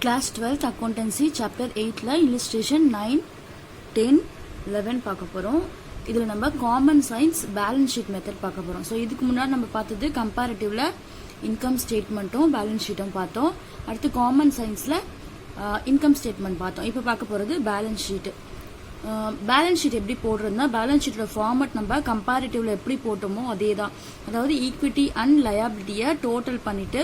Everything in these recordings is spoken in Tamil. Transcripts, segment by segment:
Class 12th Accountancy Chapter 8ல Illustration 9, 10, 11 பார்க்க போகிறோம். இதில் நம்ம common science balance sheet method பார்க்க போகிறோம். ஸோ இதுக்கு முன்னாடி நம்ம பார்த்தது கம்பேரிட்டிவ்ல இன்கம் ஸ்டேட்மெண்ட்டும் பேலன்ஸ் ஷீட்டும் பார்த்தோம். அடுத்து காமன் சயின்ஸில் இன்கம் ஸ்டேட்மெண்ட் பார்த்தோம். இப்போ பார்க்க போகிறது பேலன்ஸ் ஷீட்டு. பேலன்ஸ் ஷீட் எப்படி போடுறதுனா பேலன்ஸ் ஷீட்டோட ஃபார்மட் நம்ம கம்பேரிட்டிவ்ல எப்படி போட்டோமோ அதே தான். அதாவது ஈக்விட்டி அண்ட் லயபிலிட்டியை டோட்டல் பண்ணிட்டு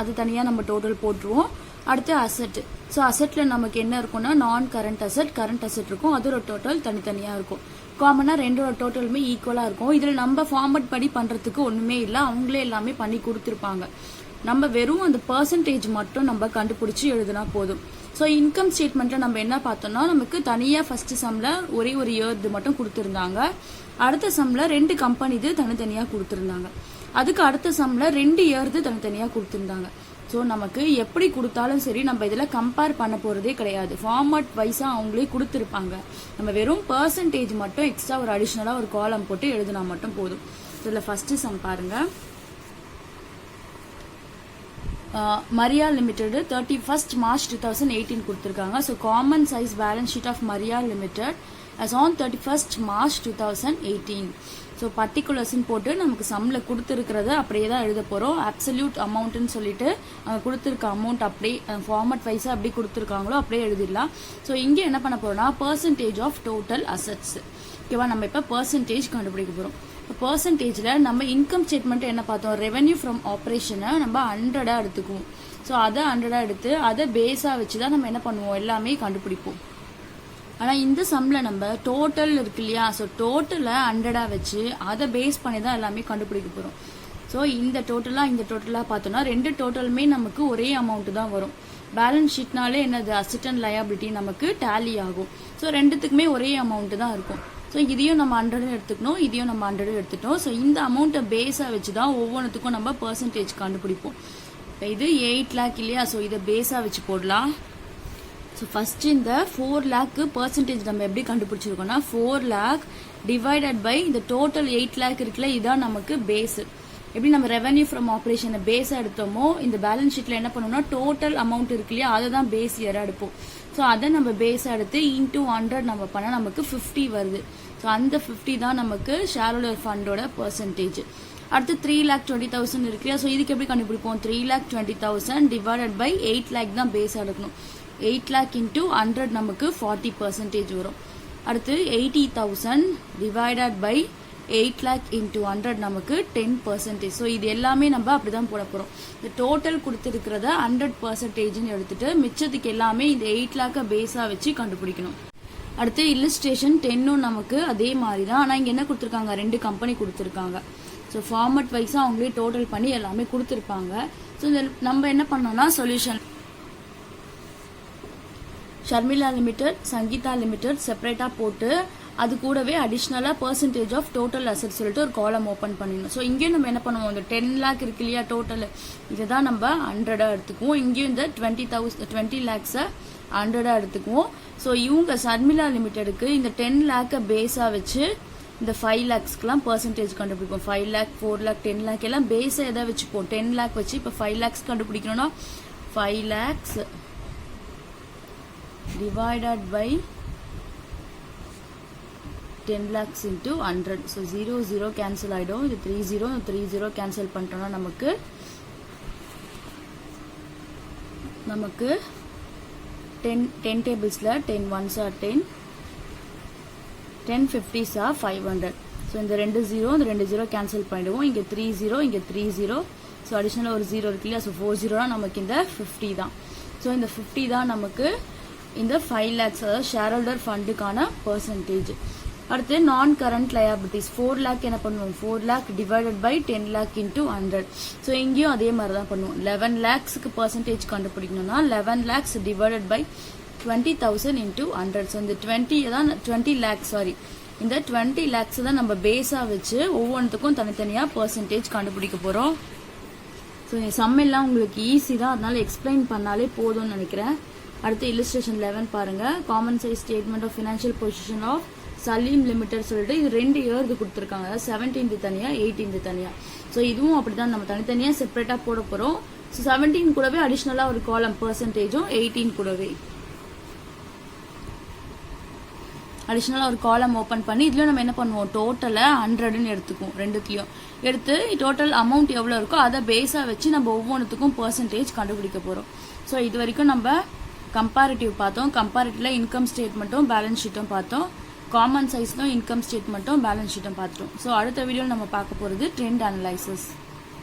அது தனியாக நம்ம டோட்டல் போட்டுருவோம். அடுத்து அசெட். ஸோ அசெட்டில் நமக்கு என்ன இருக்கும்னா நான் கரண்ட் அசெட், கரண்ட் அசெட் இருக்கும். அதோட டோட்டல் தனித்தனியாக இருக்கும். காமனாக ரெண்டோட டோட்டலுமே ஈக்குவலாக இருக்கும். இதில் நம்ம ஃபார்மட் படி பண்ணுறதுக்கு ஒன்றுமே இல்லை, அவங்களே எல்லாமே பண்ணி கொடுத்துருப்பாங்க. நம்ம வெறும் அந்த பர்சன்டேஜ் மட்டும் நம்ம கண்டுபிடிச்சி எழுதுனா போதும். ஸோ இன்கம் ஸ்டேட்மெண்ட்டில் நம்ம என்ன பார்த்தோம்னா நமக்கு தனியாக ஃபர்ஸ்ட் சம்மில் ஒரே ஒரு இயர்து மட்டும் கொடுத்துருந்தாங்க. அடுத்த சம்மில் 2 கம்பெனி இது தனித்தனியாக கொடுத்துருந்தாங்க. அதுக்கு அடுத்த சம்மில் 2 இயர்து தனித்தனியாக கொடுத்துருந்தாங்க. ஸோ நமக்கு எப்படி கொடுத்தாலும் சரி நம்ம இதில் கம்பேர் பண்ண போகிறதே கிடையாது. ஃபார்மட் வைஸாக அவங்களே கொடுத்துருப்பாங்க. நம்ம வெறும் பர்சன்டேஜ் மட்டும் எக்ஸ்ட்ரா ஒரு அடிஷ்னலாக ஒரு காலம் போட்டு எழுதினா மட்டும் போதும். இதில் ஃபஸ்ட்டு சம் பாருங்கள். மரியா லிமிடெட் 31st March 2018 கொடுத்துருக்காங்க. So common size balance sheet of Maria limited as on 31st March 2018. So பர்டிகுலர்ஸ்ன்னு போட்டு நமக்கு சம்மில் கொடுத்துருக்கிறத அப்படியே தான் எழுத போகிறோம். அப்சல்யூட் அமௌண்ட்டுன்னு சொல்லிட்டு அங்கே கொடுத்துருக்க அமௌண்ட் அப்படியே ஃபார்மட் வைஸாக அப்படி கொடுத்துருக்காங்களோ அப்படியே எழுதிடலாம். ஸோ இங்கே என்ன பண்ண போகிறோம்னா பர்சன்டேஜ் ஆஃப் டோட்டல் அசட்ஸ். ஓகேவா, நம்ம இப்போ பர்சன்டேஜ் கண்டுபிடிக்க போகிறோம். இப்போ பர்சன்டேஜில் நம்ம இன்கம் ஸ்டேட்மெண்ட் என்ன பார்த்தோம், ரெவென்யூ ஃப்ரம் ஆப்ரேஷனை நம்ம 100 எடுத்துக்குவோம். ஸோ அதை 100 எடுத்து அதை பேஸாக வச்சு தான் நம்ம என்ன பண்ணுவோம், எல்லாமே கண்டுபிடிப்போம். ஆனால் இந்த சம்மில் நம்ம டோட்டல் இருக்கு இல்லையா, ஸோ டோட்டலை 100 வச்சு அதை பேஸ் பண்ணி தான் எல்லாமே கண்டுபிடிக்க போகிறோம். ஸோ இந்த டோட்டலாக பார்த்தோம்னா 2 டோட்டலுமே நமக்கு ஒரே அமௌண்ட் தான் வரும். பேலன்ஸ் ஷீட்னாலே என்னது அசெட் அண்ட் லயபிலிட்டி நமக்கு டேலி ஆகும். ஸோ ரெண்டுத்துக்குமே ஒரே அமௌண்ட் தான் இருக்கும். ஸோ இதையும் நம்ம 100 எடுத்துக்கணும், இதையும் நம்ம 100 எடுத்துட்டோம். ஸோ இந்த அமௌண்ட்டை பேஸாக வச்சு தான் ஒவ்வொன்றுத்துக்கும் நம்ம பர்சன்டேஜ் கண்டுபிடிப்போம். இப்போ இது 8 lakh இல்லையா, ஸோ இதை பேஸாக வச்சு போடலாம். ஸோ ஃபஸ்ட்டு இந்த 4 lakh பர்சன்டேஜ் நம்ம எப்படி கண்டுபிடிச்சிருக்கோம்னா 4 lakh டிவைடட் பை இந்த டோட்டல் 8 lakh இருக்குல்ல, இதுதான் நமக்கு பேஸு. எப்படி நம்ம ரெவென்யூ ஃப்ரம் ஆப்ரேஷனை பேஸாக எடுத்தோமோ இந்த பேலன்ஸ் ஷீட்டில் என்ன பண்ணோம்னா டோட்டல் அமௌண்ட் இருக்கு இல்லையா, அதை தான் பேஸ் இயராக எடுப்போம். ஸோ அதை நம்ம பேஸாக எடுத்து இன்டூ 100 நம்ம பண்ணால் நமக்கு 50 வருது. ஸோ அந்த 50 தான் நமக்கு ஷேர் ஹோல்டர் ஃபண்டோட பர்சன்டேஜ். அடுத்து 3,20,000 இருக்கு இல்லையா, ஸோ இதுக்கு எப்படி கண்டுபிடிப்போம், 3,20,000 டிவைடட் பை 8 lakh தான் பேஸாக எடுக்கணும். 8 lakh into 100 நமக்கு 40% வரும். அடுத்து 80,000 divided by 8 lakh into 100 நமக்கு 10%. ஸோ இது எல்லாமே நம்ம அப்படிதான் போட போகிறோம். இந்த டோட்டல் கொடுத்துருக்கிறத 100% எடுத்துட்டு மிச்சத்துக்கு எல்லாமே இந்த 8 lakh பேஸாக வச்சு கண்டுபிடிக்கணும். அடுத்து இல்லஸ்ட்ரேஷன் 10 நமக்கு அதே மாதிரி தான். ஆனால் இங்கே என்ன கொடுத்துருக்காங்க, 2 கம்பெனி கொடுத்துருக்காங்க. ஸோ ஃபார்மட் வைஸாக அவங்களே டோட்டல் பண்ணி எல்லாமே கொடுத்துருப்பாங்க. ஸோ நம்ம என்ன பண்ணோம்னா solution Sharmila limited, Sangeetha limited செப்பரேட்டாக போட்டு அது கூடவே அடிஷ்னலாக பர்சன்டேஜ் ஆஃப் டோட்டல் அசெட் சொல்லிட்டு ஒரு காலம் ஓப்பன் பண்ணிடணும். ஸோ இங்கேயும் நம்ம என்ன பண்ணுவோம், இந்த 10 lakh இருக்கு இல்லையா டோட்டல், இதை தான் நம்ம 100 எடுத்துக்குவோம். இங்கேயும் இந்த 20 lakhs 100 எடுத்துக்குவோம். ஸோ இவங்க ஷர்மிளா லிமிடெடுக்கு இந்த 10 lakh பேஸாக வச்சு இந்த 5 lakhsக்குலாம் பர்சன்டேஜ் கண்டுபிடிப்போம். 5 lakh 4 lakh 10 lakh எல்லாம் பேஸை எதை வச்சுப்போம், 10 lakh வச்சு. இப்போ 5 lakhs கண்டுபிடிக்கணும்னா 5 lakhs divided by 10 lakhs into 100. So 0 cancel ஆயிடும். இது 30 cancel பண்ணிட்டோம்னா நமக்கு 10 tablesல 10 ones are 10, 10 50s are 500. So இந்த 2 0 கேன்சல் பண்ணிடுவோம். இங்கே 30 இங்கே 30. ஸோ அடிஷ்னலாக ஒரு 0 இருக்கு இல்லையா, ஸோ 40 தான் நமக்கு இந்த 50 தான். ஸோ இந்த 50 தான் நமக்கு இந்த 5 lakhs அதாவது ஷேர் ஹோல்டர் ஃபண்டுக்கான பர்சன்டேஜ். அடுத்து நான் கரண்ட் லயபிலிட்டிஸ் 4 lakh என்ன பண்ணுவோம், 4 lakh divided by 10 lakh into 100. So இங்கேயும் அதே மாதிரி தான் பண்ணுவோம். 11 lakhsக்கு பர்சன்டேஜ் கண்டுபிடிக்கணும்னா 11 lakhs divided by 20,000 into 100. So இந்த 20 lakhs இந்த 20 lakhs தான் நம்ம பேஸாக வச்சு ஒவ்வொன்றுத்துக்கும் தனித்தனியாக பர்சன்டேஜ் கண்டுபிடிக்க போகிறோம். ஸோ இந்த சம் எல்லாம் உங்களுக்கு ஈஸி தான், அதனால எக்ஸ்பிளைன் பண்ணாலே போதும்னு நினைக்கிறேன். அடுத்து இல்லஸ்ட்ரேஷன் 11 பாருங்க. Common size statement of financial position of Salim limited சொல்லிட்டு இது 2 இயர்க்கு கொடுத்துருக்காங்க. 17th தனியா 18th தனியா. ஸோ இதுவும் அப்படிதான் நம்ம தனித்தனியாக செப்பரேட்டாக போட போகிறோம். ஸோ 17 கூடவே அடிஷ்னலாக ஒரு காலம் பர்சன்டேஜும் 18 கூடவே அடிஷ்னலாக ஒரு காலம் ஓப்பன் பண்ணி இதுலேயும் நம்ம என்ன பண்ணுவோம், டோட்டலை 100ன்னு எடுத்துக்குவோம். ரெண்டுத்துலையும் எடுத்து டோட்டல் அமௌண்ட் எவ்வளோ இருக்கோ அதை பேஸாக வச்சு நம்ம ஒவ்வொன்றுத்துக்கும் பர்சன்டேஜ் கண்டுபிடிக்க போகிறோம். ஸோ இது வரைக்கும் நம்ம கம்பேரிட்டிவ் பார்த்தோம். கம்பேரிட்டிவ்ல இன்கம் ஸ்டேட்மெண்ட்டும் பேலன்ஸ் ஷீட்டும் பார்த்தோம். காமன் சைஸ்லும் இன்கம் ஸ்டேட்மெண்ட்டும் பேலன்ஸ் ஷீட்டும் பார்த்துட்டோம். ஸோ அடுத்த வீடியோவில் நம்ம பார்க்க போகிறது ட்ரெண்ட் அனலைசிஸ்.